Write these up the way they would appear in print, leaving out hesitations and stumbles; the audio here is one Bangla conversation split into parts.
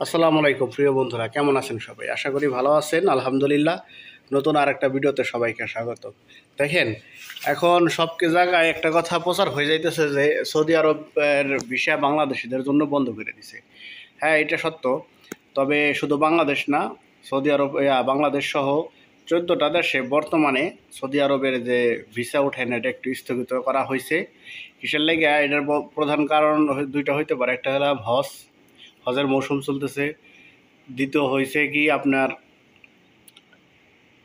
আসসালামু আলাইকুম প্রিয় বন্ধুরা, কেমন আছেন সবাই? আশা করি ভালো আছেন। আলহামদুলিল্লাহ। নতুন আরেকটা ভিডিওতে সবাইকে স্বাগত। দেখেন, এখন সব জায়গায় একটা কথা প্রচার হয়ে যাইতেছে যে সৌদি আরবের ভিসা বাংলাদেশিদের জন্য বন্ধ করে দিছে। হ্যাঁ, এটা সত্য। তবে শুধু বাংলাদেশ না, সৌদি আরব বাংলাদেশ সহ 14টা দেশে বর্তমানে সৌদি আরবের যে ভিসা ওঠে না, এটা একটু স্থগিত করা হয়েছে। কিসের লেগে? এটার প্রধান কারণ দুইটা হইতে পারে। একটা হলো হজের মৌসুম চলতেছে। দ্বিতীয় হয়েছে কি আপনার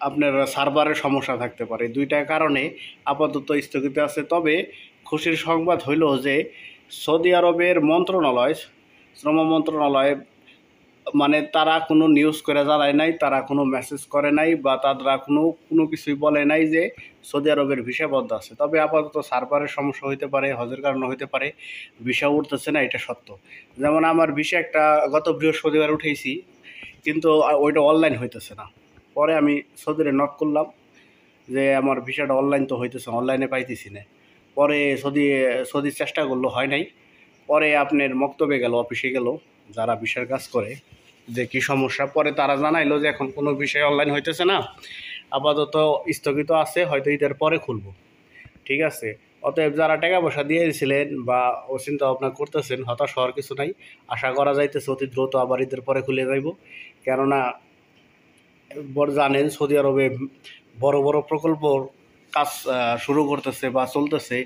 আপনার সার্ভারের সমস্যা থাকতে পারে। দুইটা কারণে আপাতত স্থগিত আছে। তবে খুশির সংবাদ হইল যে সৌদি আরবের মন্ত্রণালয়, শ্রম মন্ত্রণালয়, মানে তারা কোনো নিউজ করে জানায় নাই, তারা কোনো মেসেজ করে নাই, বা তারা কোনো কিছুই বলে নাই যে সৌদি আরবের ভিসা বন্ধ আছে। তবে আপাতত সার্ভারের সমস্যা হইতে পারে, হজের কারণে হইতে পারে, ভিসা উঠতেছে না, এটা সত্য। যেমন আমার ভিসা একটা গত বৃহস্পতিবার উঠেছি, কিন্তু ওইটা অনলাইন হইতেছে না। পরে আমি সৌদিরে নক করলাম যে আমার ভিসাটা অনলাইন তো হইতেছে, অনলাইনে পাইতেছি না। পরে সৌদির চেষ্টা করলো, হয় নাই। পরে আপনার মক্তবে গেল, অফিসে গেল যারা ভিসার কাজ করে, যে কী সমস্যা। পরে তারা জানাইলো যে এখন কোনো বিষয় অনলাইন হইতেছে না, আপাতত স্থগিত আছে, হয়তো ঈদের পরে খুলবো। ঠিক আছে। অতএব যারা টাকা পয়সা দিয়ে দিয়েছিলেন বা ও চিন্তা ভাবনা করতেছেন, হতাশ হওয়ার কিছু নাই। আশা করা যাইতেছে অতি দ্রুত আবার ঈদের পরে খুলে যাইব। কেননা জানেন সৌদি আরবে বড় বড় প্রকল্প কাজ শুরু করতেছে বা চলতেছে।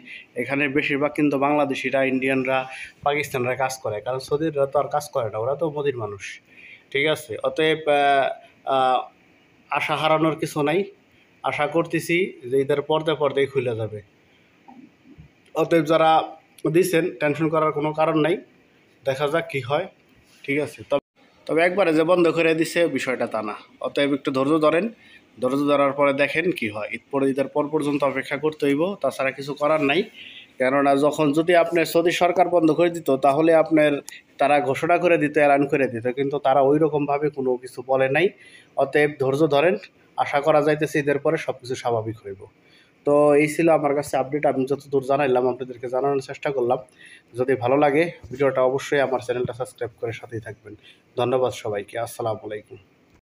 এখানে বেশিরভাগ কিন্তু বাংলাদেশিরা, ইন্ডিয়ানরা, পাকিস্তানরা কাজ করে, কারণ সৌদিরা তো আর কাজ করে না, ওরা তো মোদির মানুষ। ঠিক আছে। অতএব আশা হারানোর কিছু নাই। আশা করতেছি যে ঈদের পর্দায় খুলে যাবে। অতএব যারা দিচ্ছেন, টেনশন করার কোনো কারণ নাই। দেখা যাক কী হয়। ঠিক আছে। তবে একবারে যে বন্ধ করে দিছে বিষয়টা তা না। অতএব একটু ধৈর্য ধরেন। ধৈর্য ধরার পরে দেখেন কি হয়। ঈদের পর পর্যন্ত অপেক্ষা করতে হইব, তাছাড়া কিছু করার নাই। কেননা যদি আপনার সৌদি সরকার বন্ধ করে দিত, তাহলে তারা ঘোষণা করে দিত, এলান করে দিত, কিন্তু তারা ওই রকমভাবে কোনো কিছু বলে নাই। অতএব ধৈর্য ধরেন। আশা করা যাইতেছে ঈদের পরে সব কিছু স্বাভাবিক হইব। তো এই ছিল আমার কাছে আপডেট। আমি যতদূর জানাইলাম আপনাদেরকে জানানোর চেষ্টা করলাম। যদি ভালো লাগে ভিডিওটা, অবশ্যই আমার চ্যানেলটা সাবস্ক্রাইব করে সাথেই থাকবেন। ধন্যবাদ সবাইকে। আসসালামু আলাইকুম।